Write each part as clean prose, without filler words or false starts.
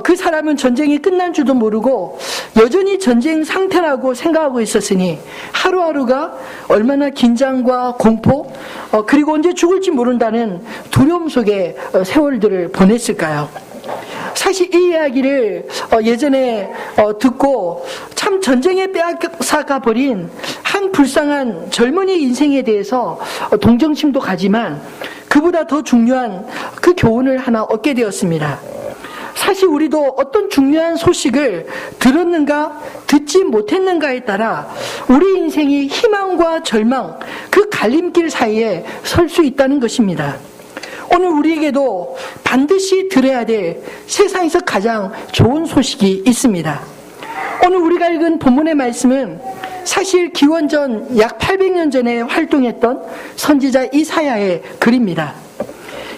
그 사람은 전쟁이 끝난 줄도 모르고 여전히 전쟁 상태라고 생각하고 있었으니 하루하루가 얼마나 긴장과 공포, 그리고 언제 죽을지 모른다는 두려움 속에 세월들을 보냈을까요? 사실 이 이야기를 예전에 듣고 참 전쟁에 빼앗아가 버린 한 불쌍한 젊은이 인생에 대해서 동정심도 가지만 그보다 더 중요한 그 교훈을 하나 얻게 되었습니다. 사실 우리도 어떤 중요한 소식을 들었는가 듣지 못했는가에 따라 우리 인생이 희망과 절망, 그 갈림길 사이에 설 수 있다는 것입니다. 오늘 우리에게도 반드시 들어야 될 세상에서 가장 좋은 소식이 있습니다. 오늘 우리가 읽은 본문의 말씀은 사실 기원전 약 800년 전에 활동했던 선지자 이사야의 글입니다.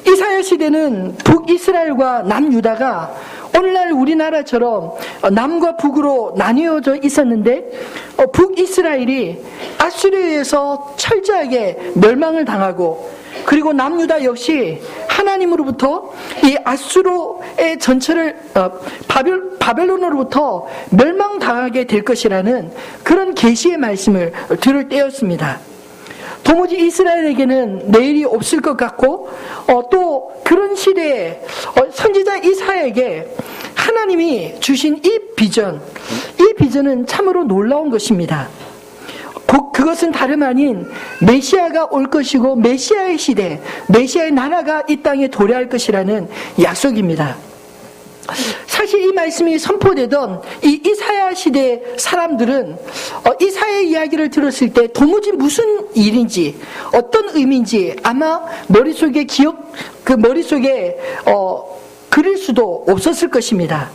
이사야 시대는 북이스라엘과 남유다가 오늘날 우리나라처럼 남과 북으로 나뉘어져 있었는데 북이스라엘이 아수르에 의해서 철저하게 멸망을 당하고 그리고 남유다 역시 하나님으로부터 이 아수르의 전체를 바벨론으로부터 멸망당하게 될 것이라는 그런 계시의 말씀을 들을 때였습니다. 도무지 이스라엘에게는 내일이 없을 것 같고 또 그런 시대에 선지자 이사야에게 하나님이 주신 이 비전은 참으로 놀라운 것입니다. 그것은 다름 아닌 메시아가 올 것이고 메시아의 시대, 메시아의 나라가 이 땅에 도래할 것이라는 약속입니다. 사실 이 말씀이 선포되던 이 이사야 시대 사람들은 이사야의 이야기를 들었을 때 도무지 무슨 일인지 어떤 의미인지 아마 머릿속에 그릴 수도 없었을 것입니다.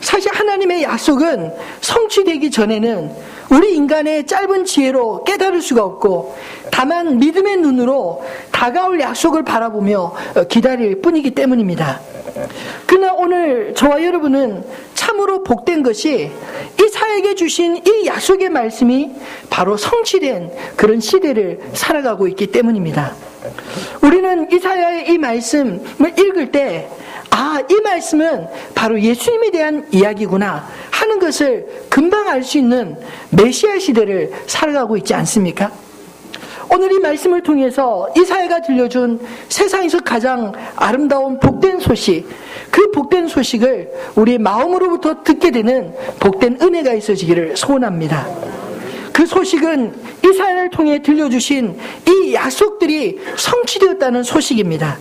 사실 하나님의 약속은 성취되기 전에는 우리 인간의 짧은 지혜로 깨달을 수가 없고 다만 믿음의 눈으로 다가올 약속을 바라보며 기다릴 뿐이기 때문입니다. 그러나 오늘 저와 여러분은 참으로 복된 것이 이사야에게 주신 이 약속의 말씀이 바로 성취된 그런 시대를 살아가고 있기 때문입니다. 우리는 이사야의 이 말씀을 읽을 때 이 말씀은 바로 예수님에 대한 이야기구나 하는 것을 금방 알 수 있는 메시아 시대를 살아가고 있지 않습니까? 오늘 이 말씀을 통해서 이사야가 들려준 세상에서 가장 아름다운 복된 소식, 그 복된 소식을 우리의 마음으로부터 듣게 되는 복된 은혜가 있어지기를 소원합니다. 그 소식은 이사야를 통해 들려주신 이 약속들이 성취되었다는 소식입니다.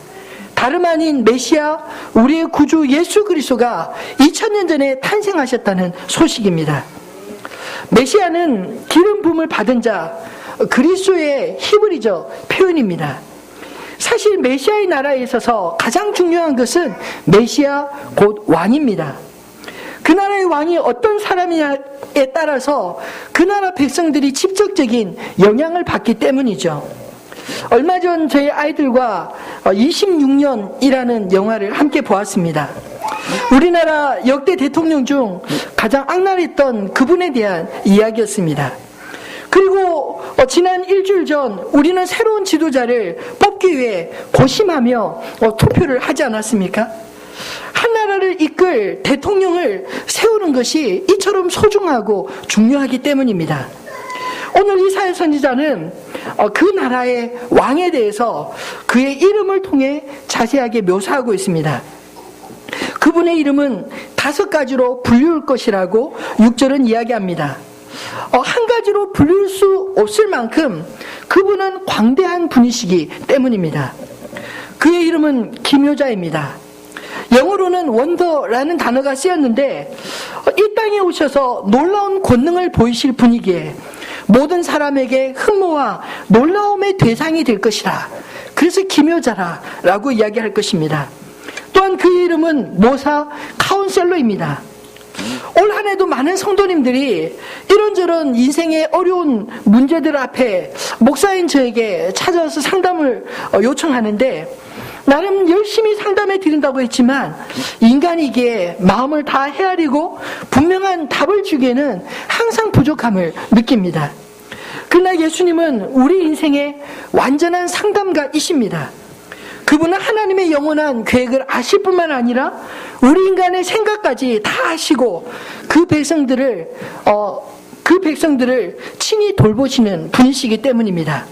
다름 아닌 메시아, 우리의 구주 예수 그리스도가 2000년 전에 탄생하셨다는 소식입니다. 메시아는 기름 부음을 받은 자, 그리스도의 히브리적 표현입니다. 사실 메시아의 나라에 있어서 가장 중요한 것은 메시아 곧 왕입니다. 그 나라의 왕이 어떤 사람이냐에 따라서 그 나라 백성들이 직접적인 영향을 받기 때문이죠. 얼마 전 저희 아이들과 26년이라는 영화를 함께 보았습니다. 우리나라 역대 대통령 중 가장 악랄했던 그분에 대한 이야기였습니다. 그리고 지난 일주일 전 우리는 새로운 지도자를 뽑기 위해 고심하며 투표를 하지 않았습니까? 한 나라를 이끌 대통령을 세우는 것이 이처럼 소중하고 중요하기 때문입니다. 오늘 이사야 선지자는 그 나라의 왕에 대해서 그의 이름을 통해 자세하게 묘사하고 있습니다. 그분의 이름은 5가지로 불리울 것이라고 6절은 이야기합니다. 한 가지로 불릴 수 없을 만큼 그분은 광대한 분이시기 때문입니다. 그의 이름은 기묘자입니다. 영어로는 원더라는 단어가 쓰였는데 이 땅에 오셔서 놀라운 권능을 보이실 분이기에 모든 사람에게 흠모와 놀라움의 대상이 될 것이라. 그래서 기묘자라 라고 이야기할 것입니다. 또한 그의 이름은 모사 카운셀러입니다. 올 한 해도 많은 성도님들이 이런저런 인생의 어려운 문제들 앞에 목사인 저에게 찾아와서 상담을 요청하는데 나름 열심히 상담해 드린다고 했지만 인간이기에 마음을 다 헤아리고 분명한 답을 주기에는 항상 부족함을 느낍니다. 그러나 예수님은 우리 인생의 완전한 상담가이십니다. 그분은 하나님의 영원한 계획을 아실 뿐만 아니라 우리 인간의 생각까지 다 아시고 그 백성들을 친히 돌보시는 분이시기 때문입니다.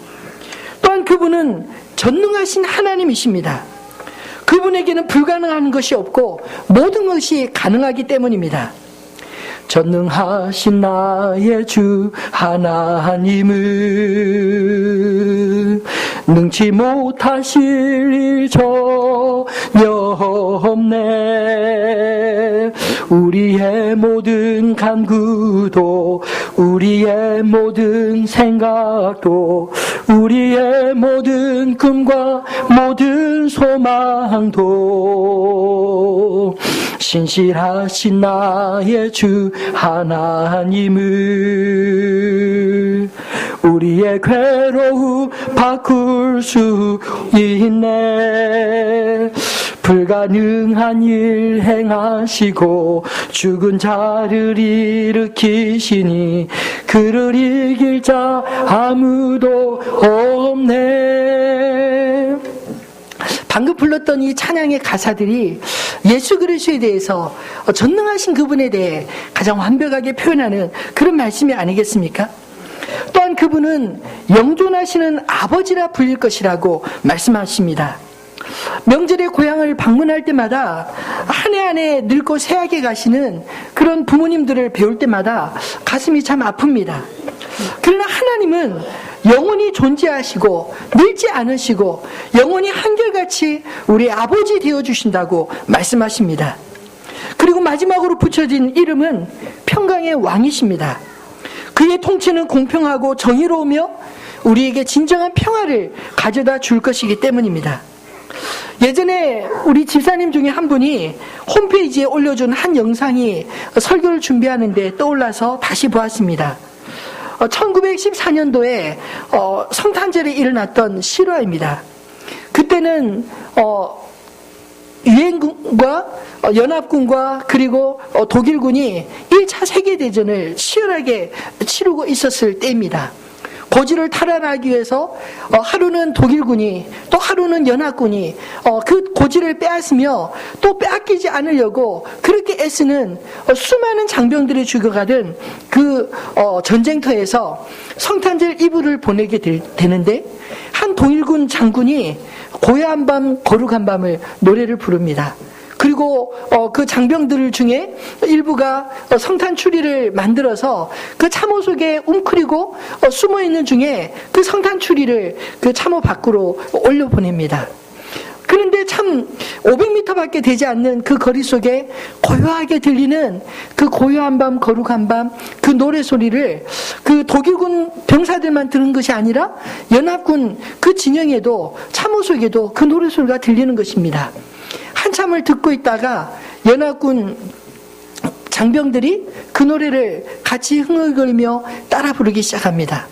또한 그분은 전능하신 하나님이십니다. 그분에게는 불가능한 것이 없고 모든 것이 가능하기 때문입니다. 전능하신 나의 주 하나님을 능치 못하실 일 전혀 없네. 우리의 모든 간구도 우리의 모든 생각도 우리의 모든 꿈과 모든 소망도 신실하신 나의 주 하나님을 우리의 괴로움 바꿀 수 있네. 불가능한 일 행하시고 죽은 자를 일으키시니 그를 이길 자 아무도 없네. 방금 불렀던 이 찬양의 가사들이 예수 그리스도에 대해서 전능하신 그분에 대해 가장 완벽하게 표현하는 그런 말씀이 아니겠습니까? 또한 그분은 영존하시는 아버지라 불릴 것이라고 말씀하십니다. 명절에 고향을 방문할 때마다 한 해 한 해 늙고 쇠하게 가시는 그런 부모님들을 배울 때마다 가슴이 참 아픕니다. 그러나 하나님은 영원히 존재하시고 늙지 않으시고 영원히 한결같이 우리 아버지 되어주신다고 말씀하십니다. 그리고 마지막으로 붙여진 이름은 평강의 왕이십니다. 그의 통치는 공평하고 정의로우며 우리에게 진정한 평화를 가져다 줄 것이기 때문입니다. 예전에 우리 집사님 중에 한 분이 홈페이지에 올려준 한 영상이 설교를 준비하는데 떠올라서 다시 보았습니다. 1914년도에 성탄절에 일어났던 실화입니다. 그때는 유엔군과 연합군과 그리고 독일군이 1차 세계대전을 치열하게 치르고 있었을 때입니다. 고지를 탈환하기 위해서 하루는 독일군이 또 하루는 연합군이 그 고지를 빼앗으며 또 빼앗기지 않으려고 그렇게 애쓰는 수많은 장병들이 죽어가던 그 전쟁터에서 성탄절 이브를 보내게 되는데 한 독일군 장군이 고요한 밤 거룩한 밤을 노래를 부릅니다. 그리고 그 장병들 중에 일부가 성탄 추리를 만들어서 그 참호 속에 웅크리고 숨어 있는 중에 그 성탄 추리를 그 참호 밖으로 올려 보냅니다. 그런데 참 500m밖에 되지 않는 그 거리 속에 고요하게 들리는 그 고요한 밤 거룩한 밤 그 노래 소리를 그 독일군 병사들만 들은 것이 아니라 연합군 그 진영에도 참호 속에도 그 노래 소리가 들리는 것입니다. 한참을 듣고 있다가 연합군 장병들이 그 노래를 같이 흥얼거리며 따라 부르기 시작합니다.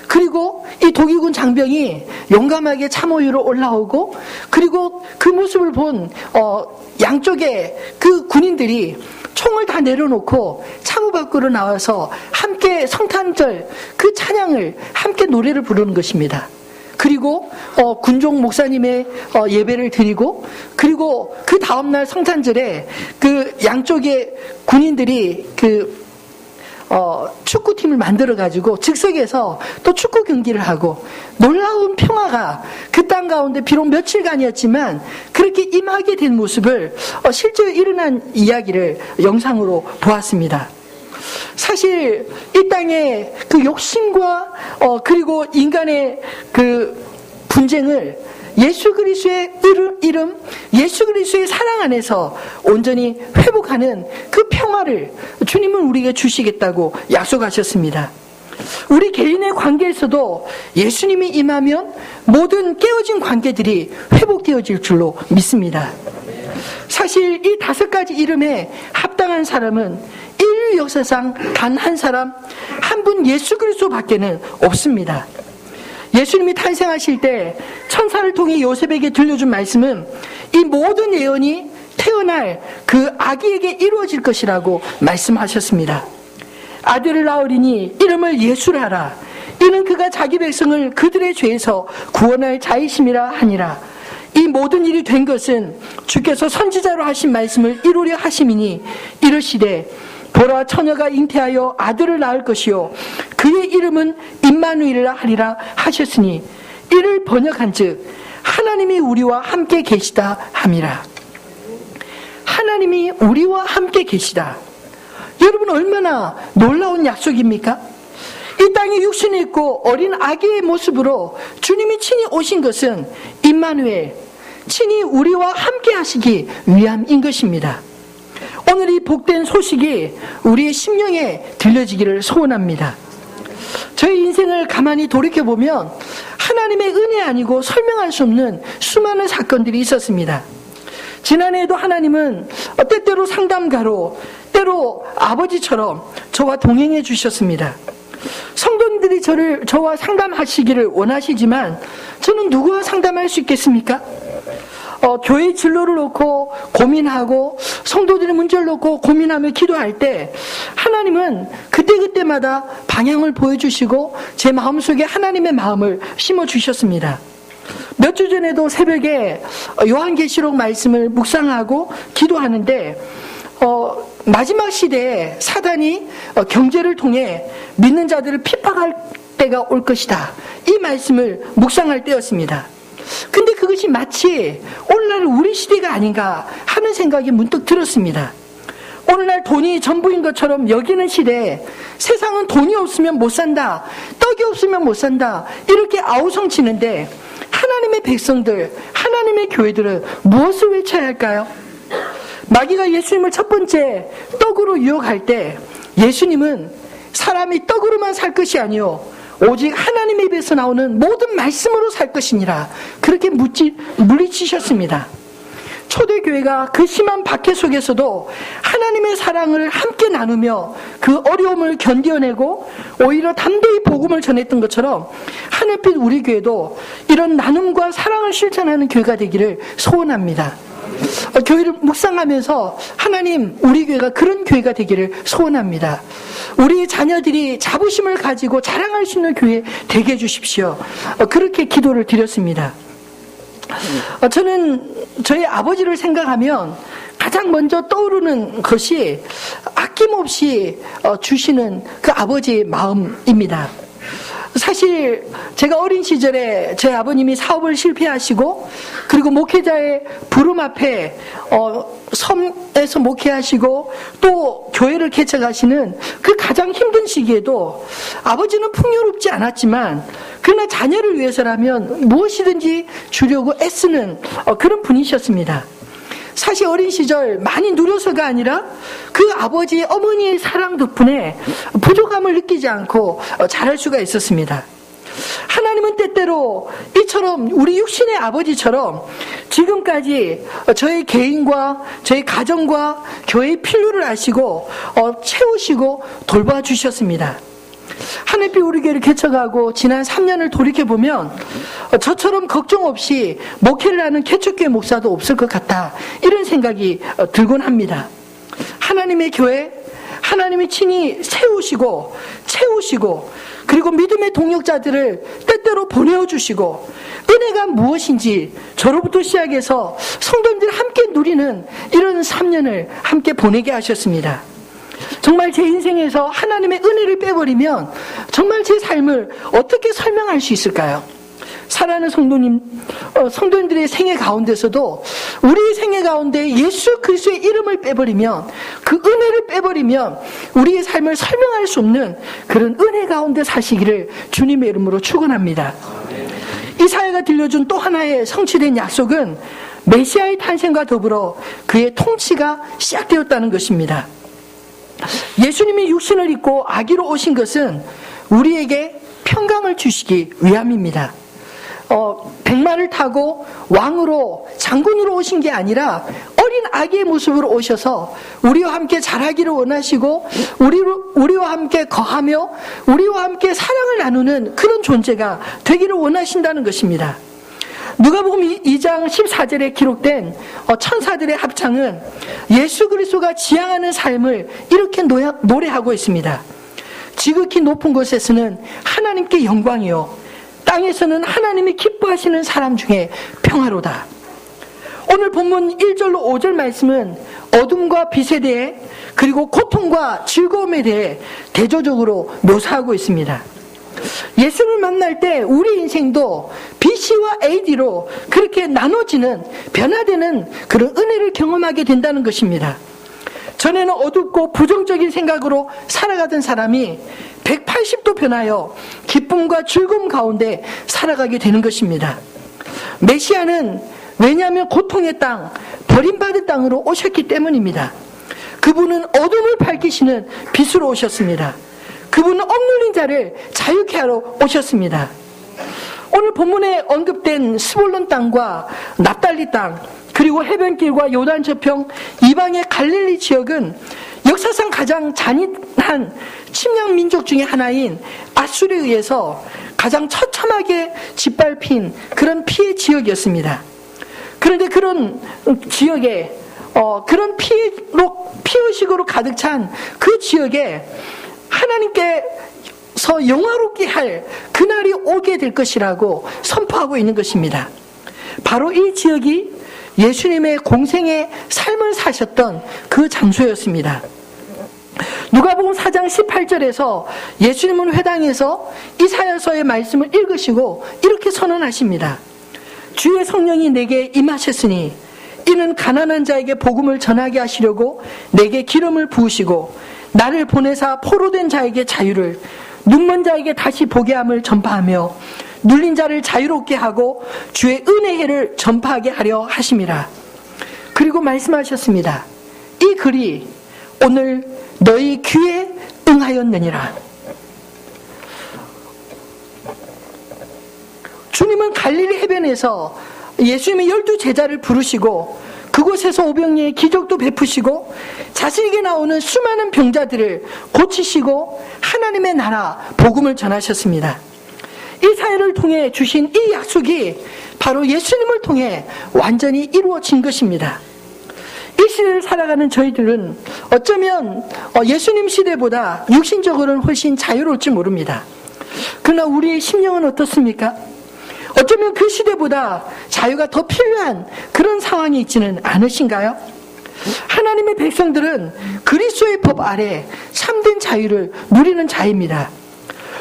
그리고 이 독일군 장병이 용감하게 참호 위로 올라오고 그리고 그 모습을 본 양쪽에 그 군인들이 총을 다 내려놓고 참호 밖으로 나와서 함께 성탄절 그 찬양을 함께 노래를 부르는 것입니다. 그리고 군종 목사님의 예배를 드리고 그리고 그 다음날 성탄절에 그 양쪽의 군인들이 그 축구팀을 만들어 가지고 즉석에서 또 축구 경기를 하고 놀라운 평화가 그 땅 가운데 비록 며칠간이었지만 그렇게 임하게 된 모습을 실제로 일어난 이야기를 영상으로 보았습니다. 사실 이 땅의 그 욕심과 그리고 인간의 그 분쟁을 예수 그리스도의 이름, 예수 그리스도의 사랑 안에서 온전히 회복하는 그 평화를 주님은 우리에게 주시겠다고 약속하셨습니다. 우리 개인의 관계에서도 예수님이 임하면 모든 깨어진 관계들이 회복되어질 줄로 믿습니다. 사실 이 5가지 이름에 합당한 사람은 인류 역사상 단 한 사람, 한 분 예수 그리스도밖에는 없습니다. 예수님이 탄생하실 때 천사를 통해 요셉에게 들려준 말씀은 이 모든 예언이 태어날 그 아기에게 이루어질 것이라고 말씀하셨습니다. 아들을 낳으리니 이름을 예수라 하라. 이는 그가 자기 백성을 그들의 죄에서 구원할 자이심이라 하니라. 이 모든 일이 된 것은 주께서 선지자로 하신 말씀을 이루려 하심이니 이르시되 보라 처녀가 잉태하여 아들을 낳을 것이요 그의 이름은 임마누엘이라 하리라 하셨으니 이를 번역한즉 하나님이 우리와 함께 계시다 함이라. 하나님이 우리와 함께 계시다. 여러분 얼마나 놀라운 약속입니까? 이 땅에 육신이 있고 어린 아기의 모습으로 주님이 친히 오신 것은 임마누엘, 친히 우리와 함께 하시기 위함인 것입니다. 오늘 이 복된 소식이 우리의 심령에 들려지기를 소원합니다. 저희 인생을 가만히 돌이켜보면 하나님의 은혜 아니고 설명할 수 없는 수많은 사건들이 있었습니다. 지난해에도 하나님은 때때로 상담가로, 때로 아버지처럼 저와 동행해 주셨습니다. 성도님들이 저와 상담하시기를 원하시지만 저는 누구와 상담할 수 있겠습니까? 교회 진로를 놓고 고민하고 성도들의 문제를 놓고 고민하며 기도할 때 하나님은 그때그때마다 방향을 보여주시고 제 마음속에 하나님의 마음을 심어주셨습니다. 몇 주 전에도 새벽에 요한계시록 말씀을 묵상하고 기도하는데 마지막 시대에 사단이 경제를 통해 믿는 자들을 핍박할 때가 올 것이다. 이 말씀을 묵상할 때였습니다. 근데 그것이 마치 오늘날 우리 시대가 아닌가 하는 생각이 문득 들었습니다. 오늘날 돈이 전부인 것처럼 여기는 시대에 세상은 돈이 없으면 못 산다, 떡이 없으면 못 산다 이렇게 아우성치는데 하나님의 백성들, 하나님의 교회들은 무엇을 외쳐야 할까요? 마귀가 예수님을 첫 번째 떡으로 유혹할 때 예수님은 사람이 떡으로만 살 것이 아니요 오직 하나님의 입에서 나오는 모든 말씀으로 살 것이니라 그렇게 물리치셨습니다. 초대교회가 그 심한 박해 속에서도 하나님의 사랑을 함께 나누며 그 어려움을 견뎌내고 오히려 담대히 복음을 전했던 것처럼 하늘빛 우리 교회도 이런 나눔과 사랑을 실천하는 교회가 되기를 소원합니다. 교회를 묵상하면서 하나님 우리 교회가 그런 교회가 되기를 소원합니다. 우리 자녀들이 자부심을 가지고 자랑할 수 있는 교회 되게 해주십시오. 그렇게 기도를 드렸습니다. 저는 저희 아버지를 생각하면 가장 먼저 떠오르는 것이 아낌없이 주시는 그 아버지의 마음입니다. 사실 제가 어린 시절에 저희 아버님이 사업을 실패하시고 그리고 목회자의 부름 앞에 섬에서 목회하시고 또 교회를 개척하시는 그 가장 힘든 시기에도 아버지는 풍요롭지 않았지만 그러나 자녀를 위해서라면 무엇이든지 주려고 애쓰는 그런 분이셨습니다. 사실 어린 시절 많이 누려서가 아니라 그 아버지의 어머니의 사랑 덕분에 부족함을 느끼지 않고 자랄 수가 있었습니다. 하나님은 때때로 이처럼 우리 육신의 아버지처럼 지금까지 저희 개인과 저희 가정과 교회의 필요를 아시고 채우시고 돌봐주셨습니다. 하늘빛 우리 교회를 개척하고 지난 3년을 돌이켜보면 저처럼 걱정 없이 목회를 하는 개척교회 목사도 없을 것 같다 이런 생각이 들곤 합니다. 하나님의 교회, 하나님이 친히 세우시고 채우시고 그리고 믿음의 동역자들을 때때로 보내어주시고 은혜가 무엇인지 저로부터 시작해서 성도님들 함께 누리는 이런 3년을 함께 보내게 하셨습니다. 정말 제 인생에서 하나님의 은혜를 빼버리면 정말 제 삶을 어떻게 설명할 수 있을까요? 사랑하는 성도님들의 생애 가운데서도 우리 생애 가운데 예수 그리스도의 이름을 빼버리면 그 은혜를 빼버리면 우리의 삶을 설명할 수 없는 그런 은혜 가운데 사시기를 주님의 이름으로 축원합니다. 이사야가 들려준 또 하나의 성취된 약속은 메시아의 탄생과 더불어 그의 통치가 시작되었다는 것입니다. 예수님이 육신을 입고 아기로 오신 것은 우리에게 평강을 주시기 위함입니다. 백마를 타고 왕으로 장군으로 오신 게 아니라 어린 아기의 모습으로 오셔서 우리와 함께 자라기를 원하시고 우리와 함께 거하며 우리와 함께 사랑을 나누는 그런 존재가 되기를 원하신다는 것입니다. 누가복음 2장 14절에 기록된 천사들의 합창은 예수 그리스도가 지향하는 삶을 이렇게 노래하고 있습니다. 지극히 높은 곳에서는 하나님께 영광이요 땅에서는 하나님이 기뻐하시는 사람 중에 평화로다. 오늘 본문 1절로 5절 말씀은 어둠과 빛에 대해 그리고 고통과 즐거움에 대해 대조적으로 묘사하고 있습니다. 예수를 만날 때 우리 인생도 BC와 AD로 그렇게 나눠지는, 변화되는 그런 은혜를 경험하게 된다는 것입니다. 전에는 어둡고 부정적인 생각으로 살아가던 사람이 180도 변하여 기쁨과 즐거움 가운데 살아가게 되는 것입니다. 메시아는 왜냐하면 고통의 땅, 버림받은 땅으로 오셨기 때문입니다. 그분은 어둠을 밝히시는 빛으로 오셨습니다. 그분은 억눌린 자를 자유케 하러 오셨습니다. 오늘 본문에 언급된 스불론 땅과 납달리 땅, 그리고 해변길과 요단 저평 이방의 갈릴리 지역은 역사상 가장 잔인한 침략 민족 중에 하나인 아수르에 의해서 가장 처참하게 짓밟힌 그런 피해 지역이었습니다. 그런데 그런 지역에 그런 피의식으로 가득 찬 그 지역에 하나님께서 영화롭게 할 그날이 오게 될 것이라고 선포하고 있는 것입니다. 바로 이 지역이 예수님의 공생의 삶을 사셨던 그 장소였습니다. 누가복음 4장 18절에서 예수님은 회당에서 이사야서의 말씀을 읽으시고 이렇게 선언하십니다. 주의 성령이 내게 임하셨으니 이는 가난한 자에게 복음을 전하게 하시려고 내게 기름을 부으시고 나를 보내사 포로된 자에게 자유를, 눈먼 자에게 다시 보게 함을 전파하며 눌린 자를 자유롭게 하고 주의 은혜의 해를 전파하게 하려 하심이라. 그리고 말씀하셨습니다. 이 글이 오늘 너희 귀에 응하였느니라. 주님은 갈릴리 해변에서 예수님의 12제자를 부르시고 그곳에서 오병이의 기적도 베푸시고 자신에게 나오는 수많은 병자들을 고치시고 하나님의 나라 복음을 전하셨습니다. 이 사회를 통해 주신 이 약속이 바로 예수님을 통해 완전히 이루어진 것입니다. 이 시대를 살아가는 저희들은 어쩌면 예수님 시대보다 육신적으로는 훨씬 자유로울지 모릅니다. 그러나 우리의 심령은 어떻습니까? 어쩌면 그 시대보다 자유가 더 필요한 그런 상황이 있지는 않으신가요? 하나님의 백성들은 그리스도의 법 아래 참된 자유를 누리는 자입니다.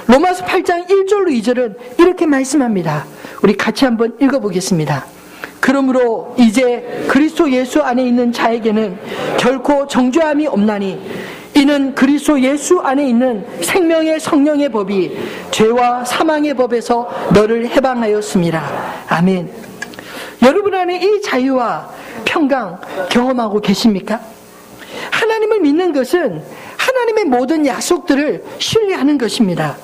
로마서 8장 1절로 2절은 이렇게 말씀합니다. 우리 같이 한번 읽어보겠습니다. 그러므로 이제 그리스도 예수 안에 있는 자에게는 결코 정죄함이 없나니 이는 그리스도 예수 안에 있는 생명의 성령의 법이 죄와 사망의 법에서 너를 해방하였습니다. 아멘. 여러분 안에 이 자유와 평강 경험하고 계십니까? 하나님을 믿는 것은 하나님의 모든 약속들을 신뢰하는 것입니다.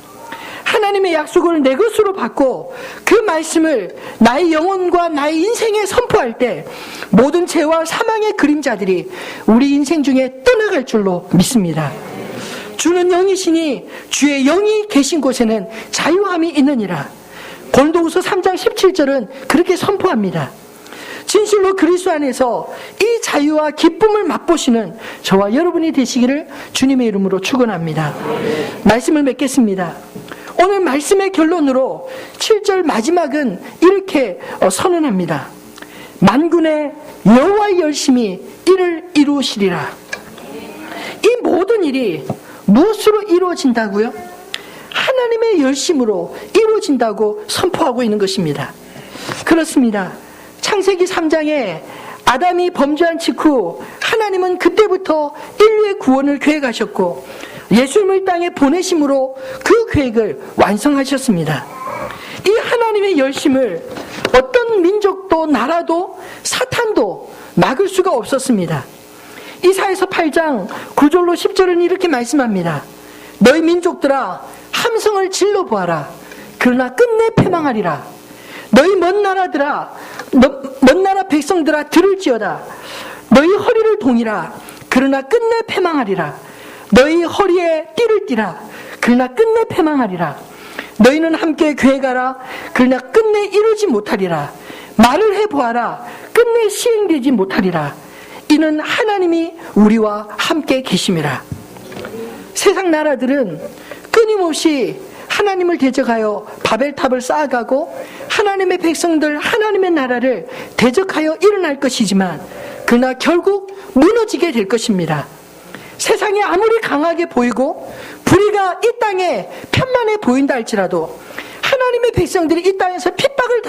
하나님의 약속을 내 것으로 받고 그 말씀을 나의 영혼과 나의 인생에 선포할 때 모든 죄와 사망의 그림자들이 우리 인생 중에 떠나갈 줄로 믿습니다. 주는 영이시니 주의 영이 계신 곳에는 자유함이 있느니라. 고린도후서 3장 17절은 그렇게 선포합니다. 진실로 그리스도 안에서 이 자유와 기쁨을 맛보시는 저와 여러분이 되시기를 주님의 이름으로 축원합니다. 말씀을 맺겠습니다. 오늘 말씀의 결론으로 7절 마지막은 이렇게 선언합니다. 만군의 여호와의 열심히 이를 이루시리라. 이 모든 일이 무엇으로 이루어진다고요? 하나님의 열심으로 이루어진다고 선포하고 있는 것입니다. 그렇습니다. 창세기 3장에 아담이 범죄한 직후 하나님은 그때부터 인류의 구원을 계획하셨고 예수님을 땅에 보내심으로 그 계획을 완성하셨습니다. 이 하나님의 열심을 어떤 민족도 나라도 사탄도 막을 수가 없었습니다. 이사야서 8장 9절로 10절은 이렇게 말씀합니다. 너희 민족들아 함성을 질러 보아라. 그러나 끝내 패망하리라. 너희 먼 나라들아 먼 나라 백성들아 들을지어다. 너희 허리를 동이라. 그러나 끝내 패망하리라. 너희 허리에 띠를 띠라. 그러나 끝내 패망하리라. 너희는 함께 계획하라. 그러나 끝내 이루지 못하리라. 말을 해보아라. 끝내 시행되지 못하리라. 이는 하나님이 우리와 함께 계심이라. 세상 나라들은 끊임없이 하나님을 대적하여 바벨탑을 쌓아가고 하나님의 백성들, 하나님의 나라를 대적하여 일어날 것이지만 그러나 결국 무너지게 될 것입니다. 세상이 아무리 강하게 보이고 불의가 이 땅에 편만해 보인다 할지라도 하나님의 백성들이 이 땅에서 핍박을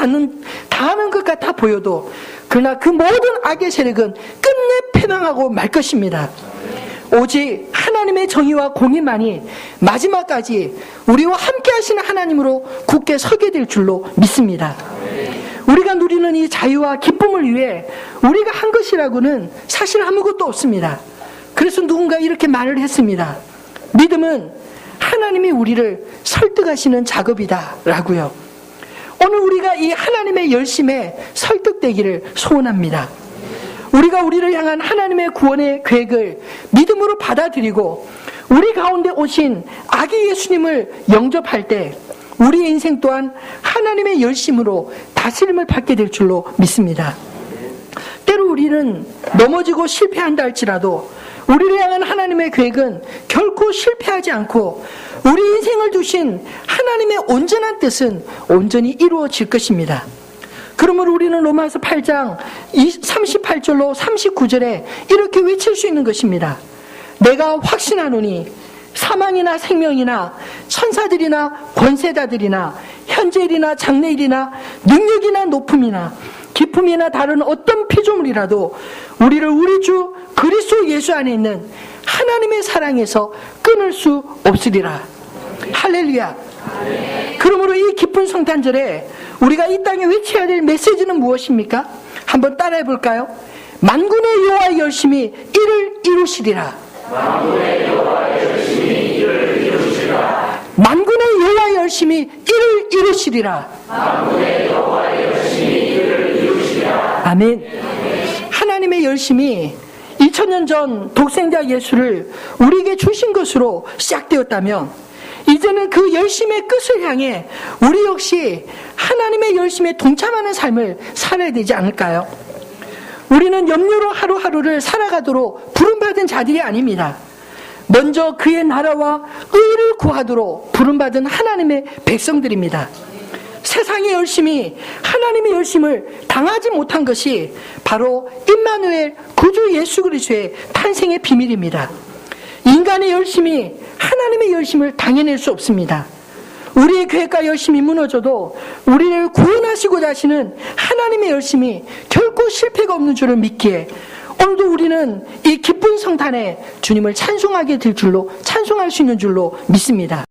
당하는 것 같아 보여도 그러나 그 모든 악의 세력은 끝내 패망하고 말 것입니다. 오직 하나님의 정의와 공의만이 마지막까지 우리와 함께 하시는 하나님으로 굳게 서게 될 줄로 믿습니다. 우리가 누리는 이 자유와 기쁨을 위해 우리가 한 것이라고는 사실 아무것도 없습니다. 그래서 누군가 이렇게 말을 했습니다. 믿음은 하나님이 우리를 설득하시는 작업이다 라고요. 오늘 우리가 이 하나님의 열심에 설득되기를 소원합니다. 우리가 우리를 향한 하나님의 구원의 계획을 믿음으로 받아들이고 우리 가운데 오신 아기 예수님을 영접할 때 우리의 인생 또한 하나님의 열심으로 다스림을 받게 될 줄로 믿습니다. 때로 우리는 넘어지고 실패한다 할지라도 우리를 향한 하나님의 계획은 결코 실패하지 않고 우리 인생을 두신 하나님의 온전한 뜻은 온전히 이루어질 것입니다. 그러므로 우리는 로마서 8장 38절로 39절에 이렇게 외칠 수 있는 것입니다. 내가 확신하노니 사망이나 생명이나 천사들이나 권세자들이나 현재일이나 장래일이나 능력이나 높음이나 기품이나 다른 어떤 피조물이라도 우리를 우리 주 그리스도 예수 안에 있는 하나님의 사랑에서 끊을 수 없으리라. 할렐루야. 그러므로 이 기쁜 성탄절에 우리가 이 땅에 외쳐야 될 메시지는 무엇입니까? 한번 따라해 볼까요? 만군의 여호와의 열심히 이를 이루시리라. 만군의 여호와의 열심히 이를 이루시리라. 만군의 여호와의 열심히 이를 이루시리라. 만군의 여호와의 열심히 이를 이루시리라. 아멘. 하나님의 열심이 2000년 전 독생자 예수를 우리에게 주신 것으로 시작되었다면 이제는 그 열심의 끝을 향해 우리 역시 하나님의 열심에 동참하는 삶을 살아야 되지 않을까요? 우리는 염려로 하루하루를 살아가도록 부름받은 자들이 아닙니다. 먼저 그의 나라와 의를 구하도록 부름받은 하나님의 백성들입니다. 세상의 열심이 하나님의 열심을 당하지 못한 것이 바로 임마누엘 구주 예수 그리스도의 탄생의 비밀입니다. 인간의 열심이 하나님의 열심을 당해낼 수 없습니다. 우리의 계획과 열심이 무너져도 우리를 구원하시고자 하시는 하나님의 열심이 결코 실패가 없는 줄을 믿기에 오늘도 우리는 이 기쁜 성탄에 주님을 찬송하게 될 줄로 찬송할 수 있는 줄로 믿습니다.